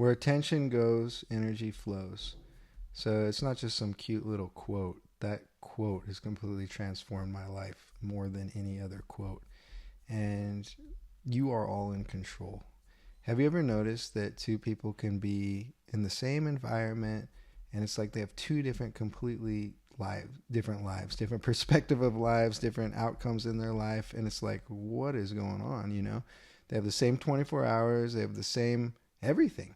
Where attention goes, energy flows. So it's not just some cute little quote. That quote has completely transformed my life more than any other quote. And you are all in control. Have you ever noticed that two people can be in the same environment and it's like they have two different completely different lives, different perspective of lives, different outcomes in their life, and it's like, what is going on, you know? They have the same 24 hours, they have the same everything.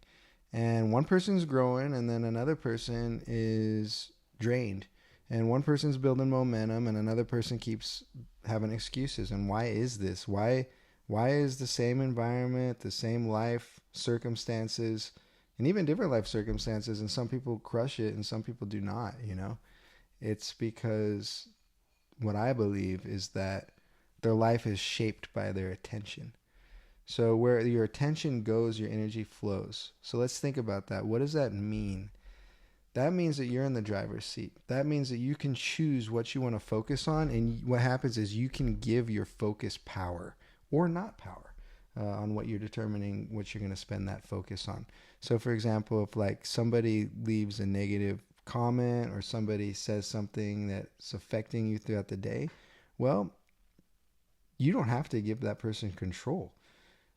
And one person's growing and then another person is drained. And one person's building momentum and another person keeps having excuses. And why is this? Why is the same environment, the same life circumstances, and even different life circumstances, and some people crush it and some people do not, you know? It's because what I believe is that their life is shaped by their attention. So where your attention goes, your energy flows. So let's think about that. What does that mean? That means that you're in the driver's seat. That means that you can choose what you want to focus on. And what happens is you can give your focus power or not power on what you're determining what you're going to spend that focus on. So for example, if like somebody leaves a negative comment or somebody says something that's affecting you throughout the day, well, you don't have to give that person control.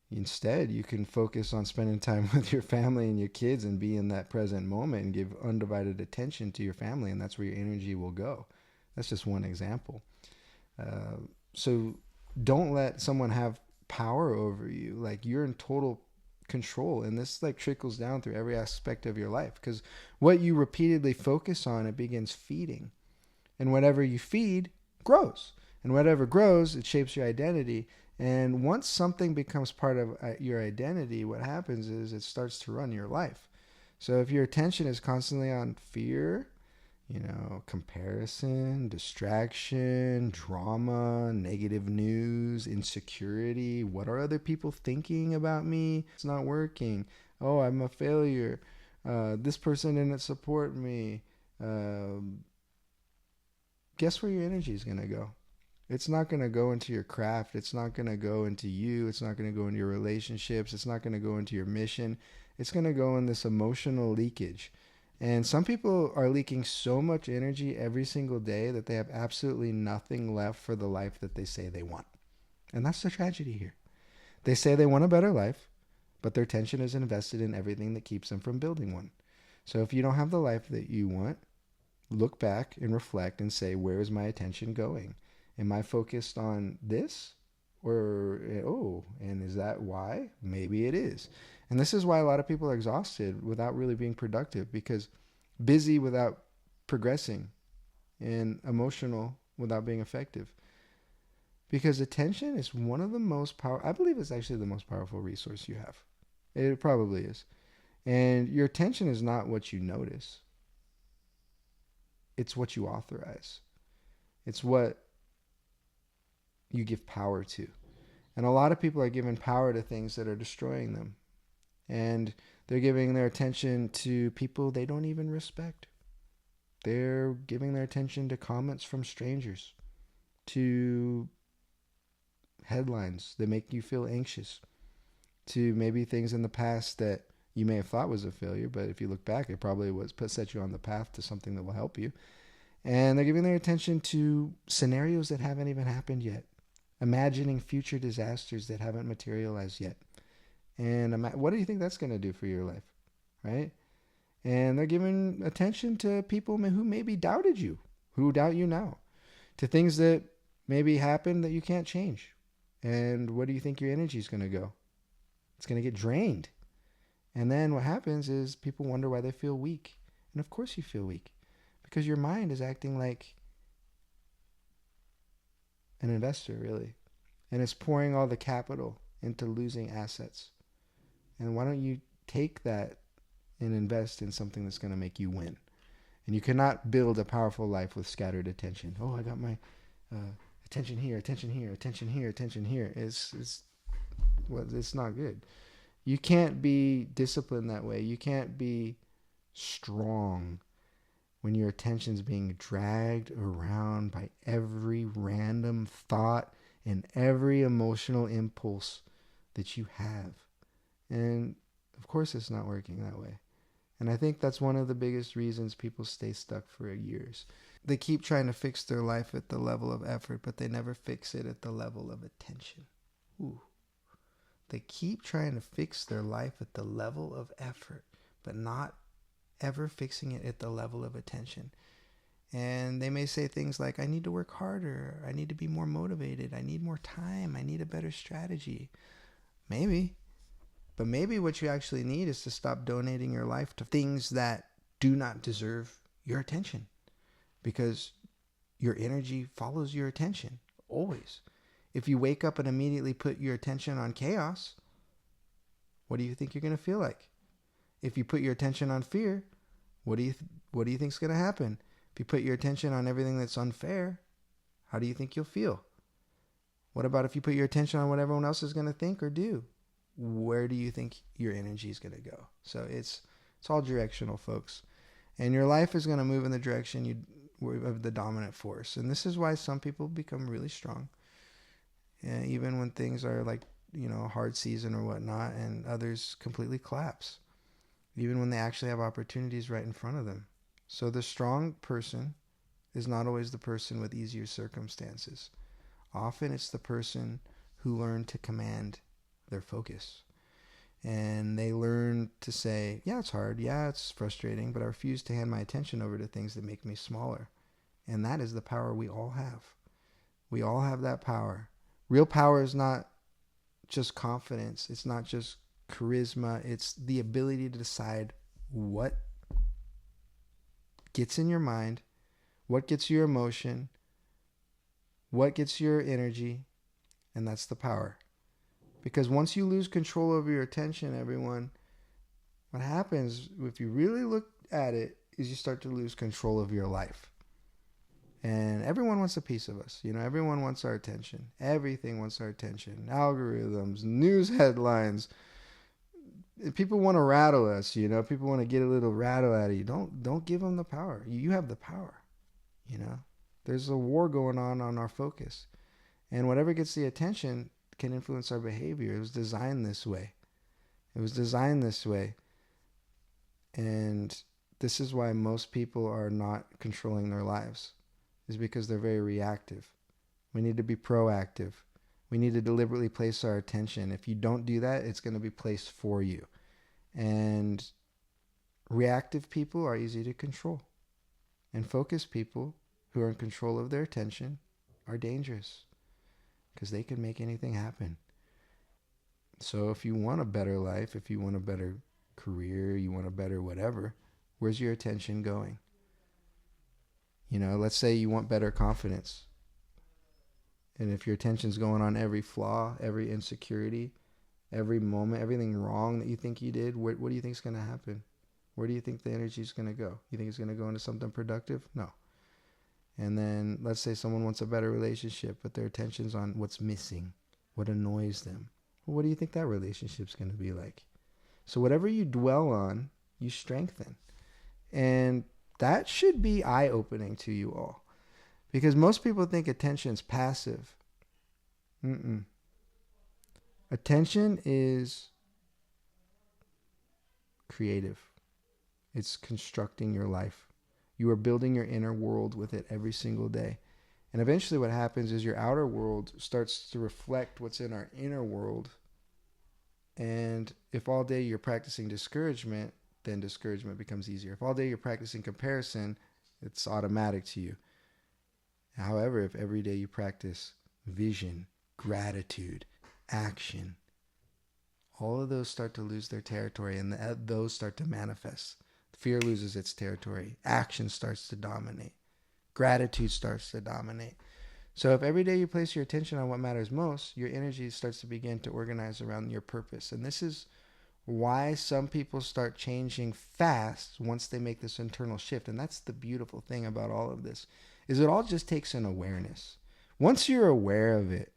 Instead, you can focus on spending time with your family and your kids and be in that present moment and give undivided attention to your family, and that's where your energy will go. That's just one example. So don't let someone have power over you. Like, you're in total control, and this like trickles down through every aspect of your life, because what you repeatedly focus on, it begins feeding, and whatever you feed grows, and whatever grows, it shapes your identity. And once something becomes part of your identity, what happens is it starts to run your life. So if your attention is constantly on fear, you know, comparison, distraction, drama, negative news, insecurity, what are other people thinking about me? It's not working. Oh, I'm a failure. This person didn't support me. Guess where your energy is going to go? It's not going to go into your craft. It's not going to go into you. It's not going to go into your relationships. It's not going to go into your mission. It's going to go in this emotional leakage. And some people are leaking so much energy every single day that they have absolutely nothing left for the life that they say they want. And that's the tragedy here. They say they want a better life, but their attention is invested in everything that keeps them from building one. So if you don't have the life that you want, look back and reflect and say, where is my attention going? Am I focused on this? Or, oh, and is that why? Maybe it is. And this is why a lot of people are exhausted without really being productive, because busy without progressing and emotional without being effective. Because attention is one of the most I believe it's actually the most powerful resource you have. It probably is. And your attention is not what you notice. It's what you authorize. It's what you give power to. And a lot of people are giving power to things that are destroying them. And they're giving their attention to people they don't even respect. They're giving their attention to comments from strangers, to headlines that make you feel anxious, to maybe things in the past that you may have thought was a failure, but if you look back, it probably set you on the path to something that will help you. And they're giving their attention to scenarios that haven't even happened yet, imagining future disasters that haven't materialized yet. And what do you think that's going to do for your life, right? And they're giving attention to people who maybe doubted you, who doubt you now, to things that maybe happened that you can't change. And what do you think your energy is going to go? It's going to get drained. And then what happens is people wonder why they feel weak. And of course you feel weak, because your mind is acting like an investor, really. And it's pouring all the capital into losing assets. And why don't you take that and invest in something that's going to make you win? And you cannot build a powerful life with scattered attention. Oh, I got my attention here, attention here, attention here, attention here. It's not good. You can't be disciplined that way. You can't be strong when your attention's being dragged around by every random thought and every emotional impulse that you have. And Of course it's not working that way. And I think that's one of the biggest reasons people stay stuck for years. They keep trying to fix their life at the level of effort, but they never fix it at the level of attention. Ooh. They keep trying to fix their life at the level of effort, but not ever fixing it at the level of attention. And they may say things like, I need to work harder. I need to be more motivated. I need more time. I need a better strategy. Maybe. But maybe what you actually need is to stop donating your life to things that do not deserve your attention. Because your energy follows your attention. Always. If you wake up and immediately put your attention on chaos, what do you think you're going to feel like? If you put your attention on fear, what do you think is going to happen? If you put your attention on everything that's unfair, how do you think you'll feel? What about if you put your attention on what everyone else is going to think or do? Where do you think your energy is going to go? So it's all directional, folks. And your life is going to move in the direction of the dominant force. And this is why some people become really strong. And even when things are like, hard season or whatnot, and others completely collapse. Even when they actually have opportunities right in front of them. So the strong person is not always the person with easier circumstances. Often it's the person who learned to command their focus. And they learn to say, yeah, it's hard. Yeah, it's frustrating, but I refuse to hand my attention over to things that make me smaller. And that is the power we all have. We all have that power. Real power is not just confidence. It's not just charisma. It's the ability to decide what gets in your mind, what gets your emotion, what gets your energy, and that's the power. Because once you lose control over your attention, everyone, what happens, if you really look at it, is you start to lose control of your life. And everyone wants a piece of us. Everyone wants our attention. Everything wants our attention. Algorithms, news headlines. People want to rattle us, People want to get a little rattle out of you. Don't give them the power. You have the power, There's a war going on our focus. And whatever gets the attention can influence our behavior. It was designed this way. And this is why most people are not controlling their lives. Is because they're very reactive. We need to be proactive. We need to deliberately place our attention. If you don't do that, it's going to be placed for you. And reactive people are easy to control. And focused people who are in control of their attention are dangerous because they can make anything happen. So if you want a better life, if you want a better career, you want a better whatever, where's your attention going? Let's say you want better confidence. And if your attention's going on every flaw, every insecurity, every moment, everything wrong that you think you did, what do you think is going to happen? Where do you think the energy is going to go? You think it's going to go into something productive? No. And then let's say someone wants a better relationship, but their attention's on what's missing, what annoys them. Well, what do you think that relationship's going to be like? So whatever you dwell on, you strengthen. And that should be eye-opening to you all. Because most people think attention's passive. Attention is creative. It's constructing your life. You are building your inner world with it every single day. And eventually what happens is your outer world starts to reflect what's in our inner world. And if all day you're practicing discouragement, then discouragement becomes easier. If all day you're practicing comparison, it's automatic to you. However, if every day you practice vision, gratitude, action, all of those start to lose their territory and those start to manifest. Fear loses its territory. Action starts to dominate. Gratitude starts to dominate. So if every day you place your attention on what matters most, your energy starts to begin to organize around your purpose. And this is why some people start changing fast once they make this internal shift. And that's the beautiful thing about all of this, is it all just takes an awareness. Once you're aware of it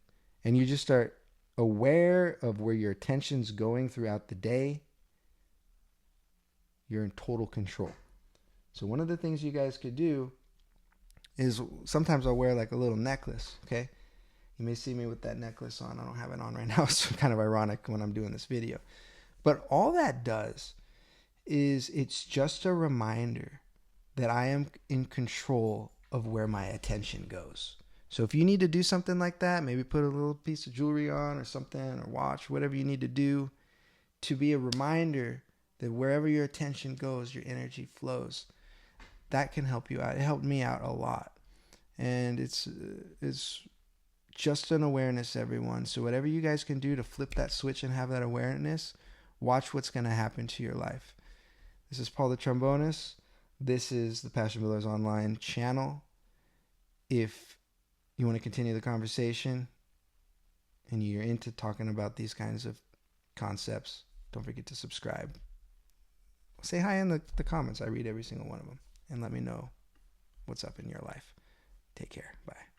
and you just start aware of where your attention's going throughout the day, you're in total control. So one of the things you guys could do is sometimes I'll wear like a little necklace, okay? You may see me with that necklace on. I don't have it on right now. It's kind of ironic when I'm doing this video. But all that does is it's just a reminder that I am in control of where my attention goes. So if you need to do something like that, maybe put a little piece of jewelry on or something, or watch, whatever you need to do, to be a reminder that wherever your attention goes, your energy flows. That can help you out. It helped me out a lot. And it's just an awareness, everyone. So whatever you guys can do to flip that switch and have that awareness, watch what's going to happen to your life. This is Paul the Trombonist. This is the Passion Builders Online channel. If you want to continue the conversation and you're into talking about these kinds of concepts, don't forget to subscribe. Say hi in the comments. I read every single one of them. And let me know what's up in your life. Take care. Bye.